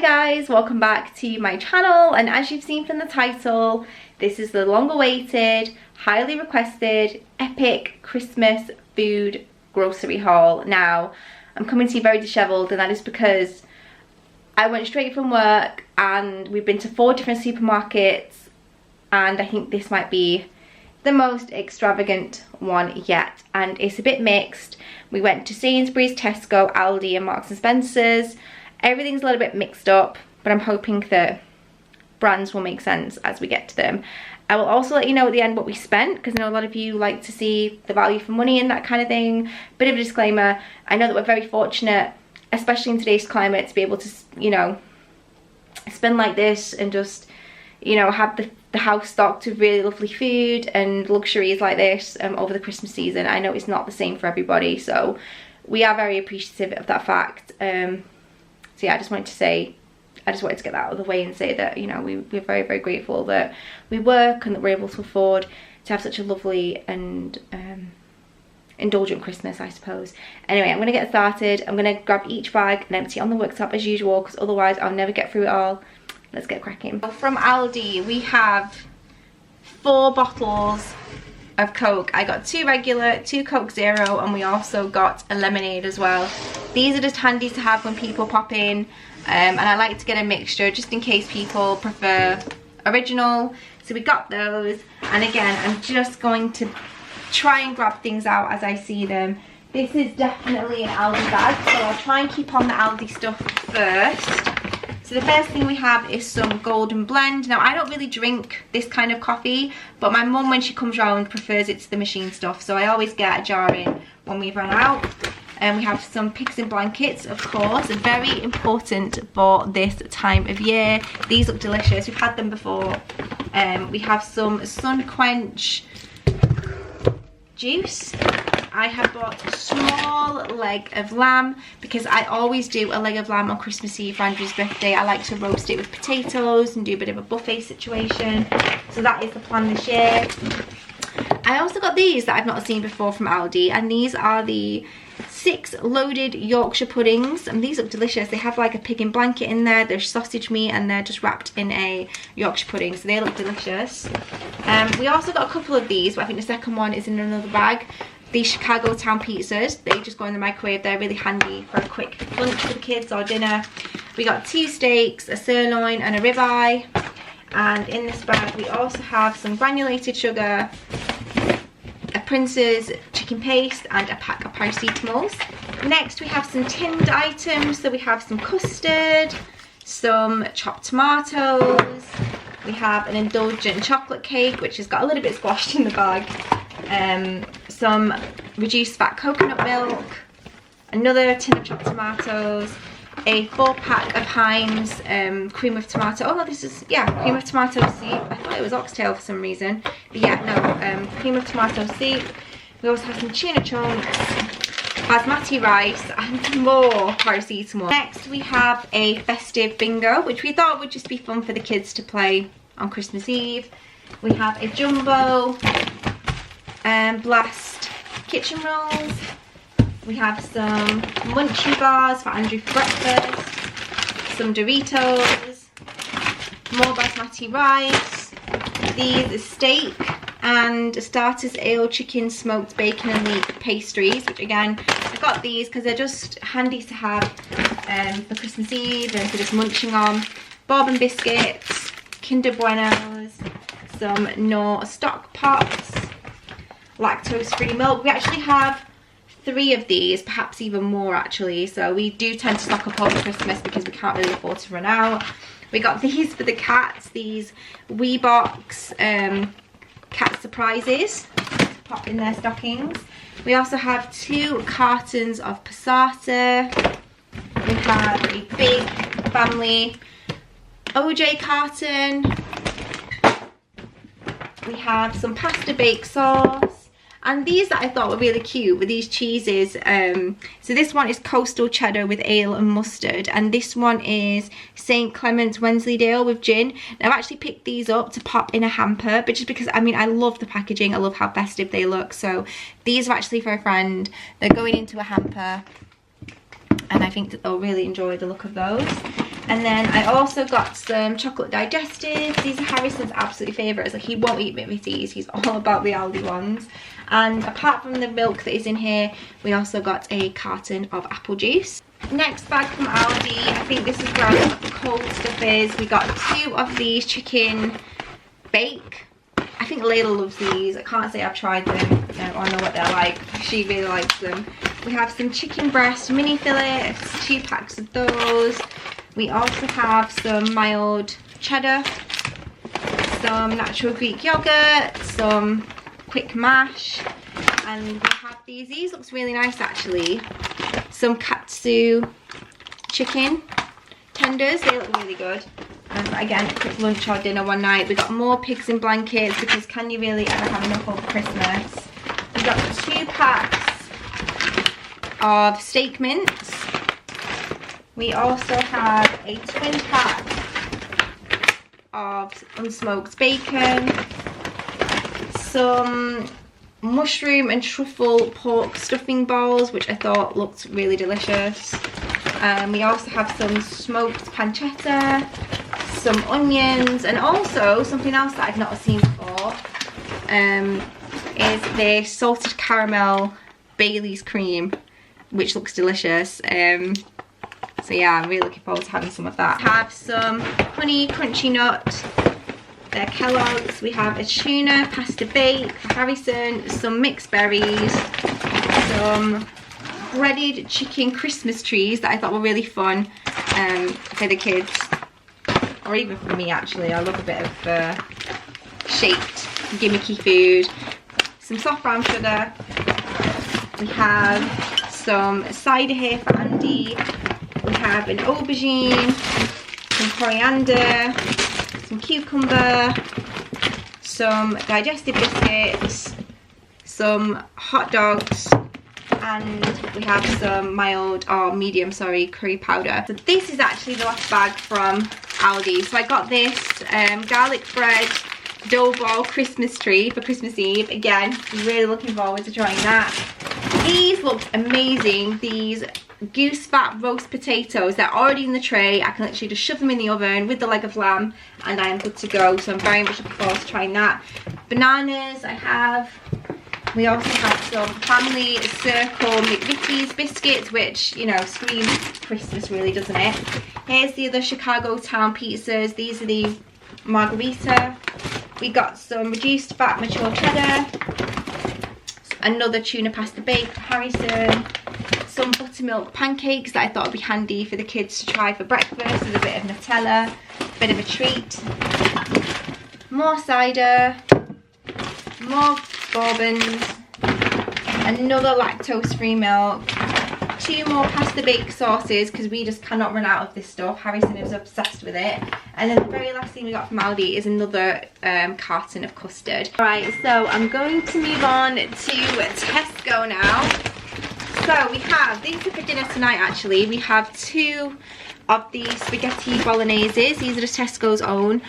Hi guys, welcome back to my channel, and as you've seen from the title, this is the long awaited, highly requested, epic Christmas food grocery haul. Now, I'm coming to you very dishevelled, and that is because I went straight from work and we've been to 4 different supermarkets, and I think this might be the most extravagant one yet, and it's a bit mixed. We went to Sainsburys, Tesco, ALDI and Marks and Spencer's. Everything's a little bit mixed up, but I'm hoping that brands will make sense as we get to them. I will also let you know at the end what we spent, because I know a lot of you like to see the value for money and that kind of thing. Bit of a disclaimer, I know that we're very fortunate, especially in today's climate, to be able to, you know, spend like this and just, you know, have the house stocked with really lovely food and luxuries like this over the Christmas season. I know it's not the same for everybody, so we are very appreciative of that fact. So yeah, I just wanted to get that out of the way and say that, you know, we're very, very grateful that we work and that we're able to afford to have such a lovely and indulgent Christmas, I suppose. Anyway, I'm going to get started. I'm going to grab each bag and empty it on the worktop as usual, because otherwise I'll never get through it all. Let's get cracking. From Aldi, we have 4 bottles of Coke. I got 2 regular, 2 Coke Zero, and we also got a lemonade as well. These are just handy to have when people pop in, and I like to get a mixture just in case people prefer original. So we got those, and again, I'm just going to try and grab things out as I see them. This is definitely an Aldi bag, so I'll try and keep on the Aldi stuff first. So the first thing we have is some Golden Blend. Now, I don't really drink this kind of coffee, but my mum, when she comes round, prefers it to the machine stuff, so I always get a jar in when we've run out. And we have some pigs in blankets, of course, very important for this time of year. These look delicious. We've had them before. We have some Sun Quench juice. I have bought a small leg of lamb because I always do a leg of lamb on Christmas Eve for Andrew's birthday. I like to roast it with potatoes and do a bit of a buffet situation. So that is the plan this year. I also got these that I've not seen before from Aldi, and these are the 6 loaded Yorkshire puddings, and these look delicious. They have like a pig in blanket in there, there's sausage meat, and they're just wrapped in a Yorkshire pudding, so they look delicious. We also got a couple of these, but I think the second one is in another bag. These Chicago Town pizzas, they just go in the microwave. They're really handy for a quick lunch for the kids or dinner. We got 2 steaks, a sirloin and a ribeye, and in this bag we also have some granulated sugar, a Prince's chicken paste, and a pack of paracetamols. Next we have some tinned items. So we have some custard, some chopped tomatoes, we have an indulgent chocolate cake which has got a little bit squashed in the bag, some reduced fat coconut milk, another tin of chopped tomatoes, a 4-pack of Heinz cream of tomato. Oh no, this is, yeah, cream of tomato soup. I thought it was oxtail for some reason, but yeah, no, cream of tomato soup. We also have some tuna chunks, basmati rice, and more paracetamol. Next we have a festive bingo, which we thought would just be fun for the kids to play on Christmas Eve. We have a jumbo blast kitchen rolls. We have some munchie bars for Andrew for breakfast, some Doritos, more basmati rice. These are steak and starters ale, chicken, smoked bacon and leek pastries, which again, I got these because they're just handy to have for Christmas Eve and for just munching on. Bourbon biscuits, Kinder Buenos, some Knorr stock pots, lactose-free milk. We actually have 3 of these, perhaps even more actually, so we do tend to stock up over Christmas because we can't really afford to run out. We got these for the cats, these Weebox cat surprises to pop in their stockings. We also have 2 cartons of passata. We have a big family OJ carton. We have some pasta bake sauce, and these that I thought were really cute were these cheeses. So this one is coastal cheddar with ale and mustard, and this one is St. Clement's Wensleydale with gin. Now I've actually picked these up to pop in a hamper, but just because, I mean, I love the packaging, I love how festive they look, so these are actually for a friend. They're going into a hamper, and I think that they'll really enjoy the look of those. And then I also got some chocolate digestives. These are Harrison's absolute favourites. Like, he won't eat McVitie's. He's all about the Aldi ones. And apart from the milk that is in here, we also got a carton of apple juice. Next bag from Aldi, I think this is where the cold stuff is. We got 2 of these chicken bake. I think Layla loves these. I can't say I've tried them or know what they're like. She really likes them. We have some chicken breast mini fillets, 2 packs of those. We also have some mild cheddar, some natural Greek yogurt, some quick mash, and we have these. These looks really nice actually. Some katsu chicken tenders. They look really good. Again, a quick lunch or dinner one night. We got more pigs in blankets because can you really ever have enough over Christmas? We got 2 packs of steak mince. We also have a twin pack of unsmoked bacon, some mushroom and truffle pork stuffing balls, which I thought looked really delicious. We also have some smoked pancetta, some onions, and also something else that I've not seen before is the salted caramel Bailey's cream, which looks delicious. So yeah, I'm really looking forward to having some of that. We have some honey crunchy nut, they're Kellogg's. We have a tuna pasta bake for Harrison, some mixed berries, some breaded chicken Christmas trees that I thought were really fun for the kids, or even for me actually. I love a bit of shaped gimmicky food. Some soft brown sugar. We have some cider here for Andy. We have an aubergine, some coriander, some cucumber, some digestive biscuits, some hot dogs, and we have some mild or medium, sorry, curry powder. So this is actually the last bag from Aldi. So I got this garlic bread dough ball Christmas tree for Christmas Eve. Again, really looking forward to trying that. These look amazing. These goose fat roast potatoes, they're already in the tray. I can literally just shove them in the oven with the leg of lamb and I am good to go. So I'm very much looking forward to trying that. Bananas I have. We also have some Family Circle McVitie's biscuits, which, you know, screams Christmas really, doesn't it? Here's the other Chicago Town pizzas. These are the margarita. We got some reduced fat mature cheddar, another tuna pasta bake for Harrison, some buttermilk pancakes that I thought would be handy for the kids to try for breakfast with a bit of Nutella, bit of a treat, more cider, more bourbons, another lactose free milk, 2 more pasta bake sauces because we just cannot run out of this stuff. Harrison is obsessed with it. And then the very last thing we got from Aldi is another carton of custard. Alright, so I'm going to move on to Tesco now. So we have, these are for dinner tonight actually. We have 2 of the spaghetti bolognese. These are the Tesco's own.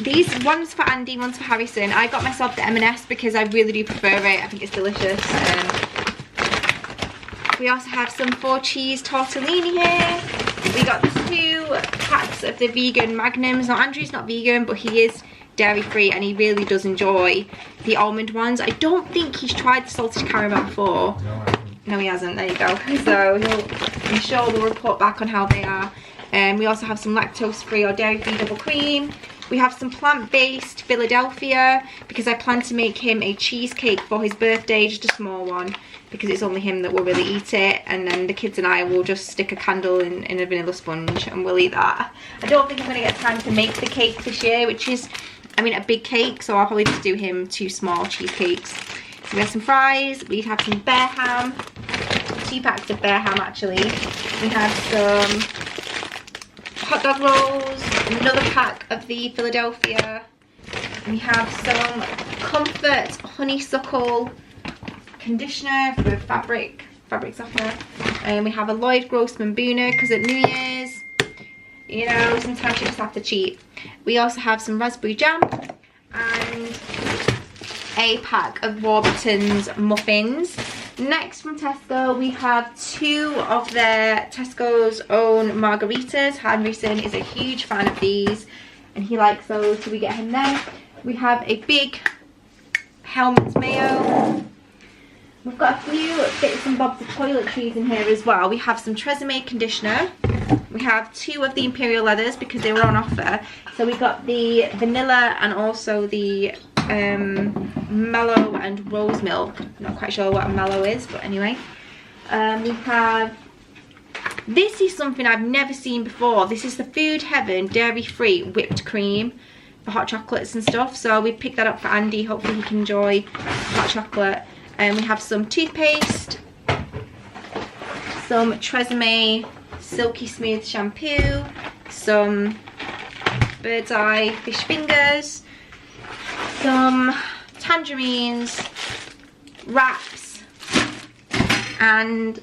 These, one's for Andy, one's for Harrison. I got myself the M&S because I really do prefer it. I think it's delicious. We also have some 4 cheese tortellini here. We got 2 packs of the vegan magnums. Now Andrew's not vegan, but he is dairy free and he really does enjoy the almond ones. I don't think he's tried the salted caramel before. No, he hasn't. There you go. So I'm sure we'll report back on how they are. We also have some lactose free or dairy free double cream. We have some plant-based Philadelphia because I plan to make him a cheesecake for his birthday, just a small one, because it's only him that will really eat it, and then the kids and I will just stick a candle in a vanilla sponge and we'll eat that. I don't think I'm going to get time to make the cake this year, which is, I mean, a big cake, so I'll probably just do him 2 small cheesecakes. We have some fries, we have some bear ham, 2 packs of bear ham actually. We have some hot dog rolls, another pack of the Philadelphia. We have some Comfort honeysuckle conditioner for fabric softener. And we have a Lloyd Grossman Booner because at New Year's, you know, sometimes you just have to cheat. We also have some raspberry jam and a pack of Warburton's muffins. Next from Tesco, we have 2 of their Tesco's own margaritas. Henryson is a huge fan of these and he likes those, so we get him them. We have a big Hellmann's mayo. We've got a few bits and bobs of toiletries in here as well. We have some Tresemme conditioner. We have 2 of the Imperial Leathers because they were on offer. So we got the vanilla and also the mellow and rose milk. Not quite sure what a mellow is, but anyway. We have, this is something I've never seen before. This is the Food Heaven dairy free whipped cream for hot chocolates and stuff. So we picked that up for Andy. Hopefully he can enjoy hot chocolate. And we have some toothpaste, some Tresemme silky smooth shampoo, some Bird's Eye fish fingers, some tangerines, wraps, and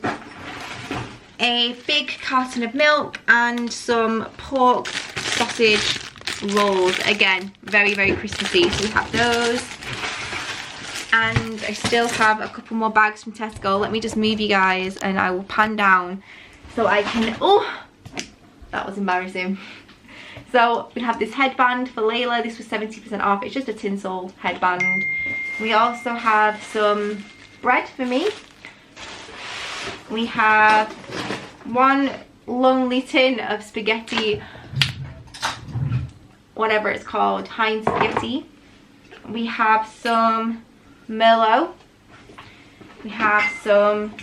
a big carton of milk and some pork sausage rolls. Again, very, very Christmassy, so we have those. And I still have a couple more bags from Tesco. Let me just move you guys and I will pan down so I can, oh, that was embarrassing. So we have this headband for Layla. This was 70% off. It's just a tinsel headband. We also have some bread for me. We have 1 lonely tin of spaghetti, whatever it's called, Heinz spaghetti. We have some Merlot. We have some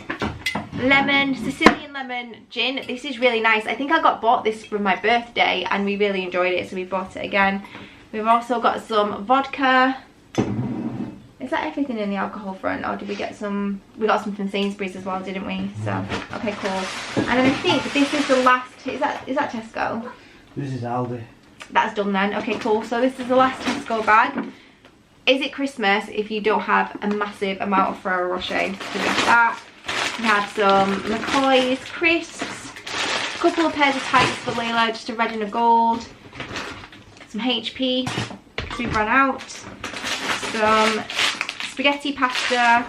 Sicilian lemon gin. This is really nice. I think I bought this for my birthday and we really enjoyed it, so we bought it again. We've also got some vodka. Is that everything in the alcohol front, or did we get some? We got some from Sainsburys as well, didn't we? So okay, cool. And then I think this is the last. Is that Tesco? This is Aldi. That's done then. Okay, cool. So this is the last Tesco bag. Is it Christmas if you don't have a massive amount of Ferrero Rocher? So we have that. We have some McCoy's crisps, a couple of pairs of tights for Layla, just a red and a gold, some HP because we've run out, some spaghetti pasta,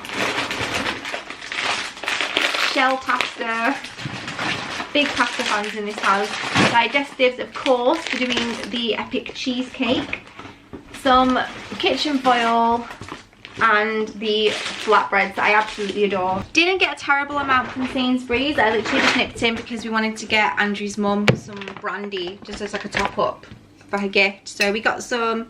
shell pasta, big pasta fans in this house, digestives of course for doing the epic cheesecake, some kitchen foil, and the flatbreads that I absolutely adore. Didn't get a terrible amount from Sainsburys. I literally just nipped in because we wanted to get Andrew's mum some brandy just as like a top up for her gift. So we got some,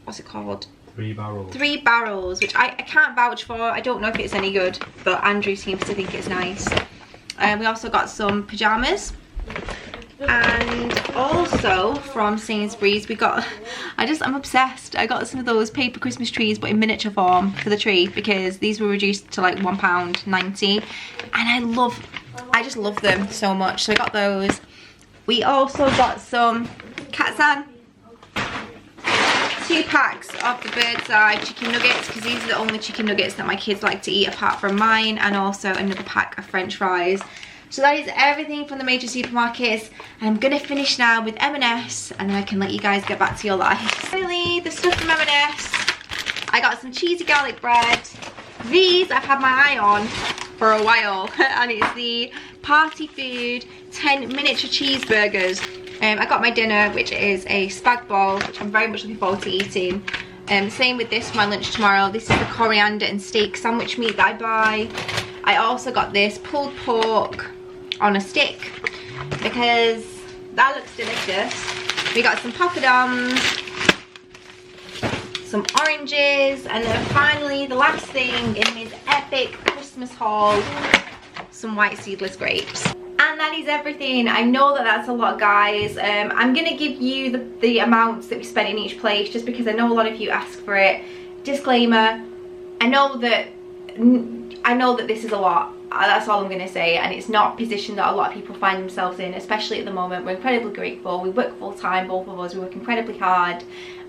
what's it called? 3 barrels. 3 barrels, which I can't vouch for. I don't know if it's any good, but Andrew seems to think it's nice. We also got some pyjamas. And also from Sainsburys we got, I'm obsessed. I got some of those paper Christmas trees but in miniature form for the tree because these were reduced to like £1.90 and I just love them so much, so I got those. We also got some Katsan, 2 packs of the Bird's Eye chicken nuggets because these are the only chicken nuggets that my kids like to eat apart from mine, and also another pack of French fries. So that is everything from the major supermarkets, and I'm gonna finish now with M&S and then I can let you guys get back to your lives. Finally, the stuff from M&S. I got some cheesy garlic bread. These I've had my eye on for a while and it's the Party Food 10 miniature cheeseburgers. I got my dinner, which is a spag bol, which I'm very much looking forward to eating. Same with this for my lunch tomorrow. This is the coriander and steak sandwich meat that I buy. I also got this pulled pork on a stick because that looks delicious. We got some poppadoms, some oranges, and then finally the last thing in his epic Christmas haul, some white seedless grapes. And that is everything. I know that that's a lot, guys. I'm gonna give you the amounts that we spent in each place just because I know a lot of you ask for it. Disclaimer, I know that this is a lot. That's all I'm going to say, and it's not a position that a lot of people find themselves in, especially at the moment. We're incredibly grateful. We work full time, both of us. We work incredibly hard.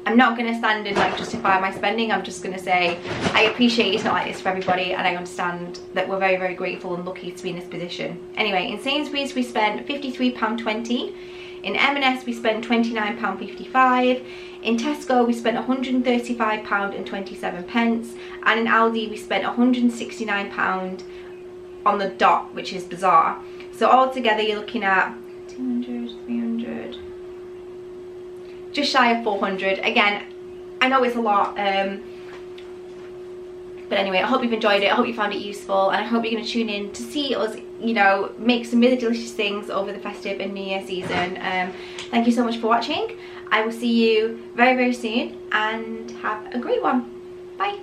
I'm not going to stand and like justify my spending. I'm just going to say I appreciate it's not like this for everybody, and I understand that we're very, very grateful and lucky to be in this position. Anyway, in Sainsbury's we spent £53.20. In M&S we spent £29.55. In Tesco we spent £135.27, and in Aldi we spent £169 on the dot, which is bizarre. So altogether you're looking at 200, 300, just shy of 400. Again, I know it's a lot, but anyway, I hope you've enjoyed it. I hope you found it useful, and I hope you're going to tune in to see us, you know, make some really delicious things over the festive and New Year season. Thank you so much for watching. I will see you very, very soon, and have a great one. Bye.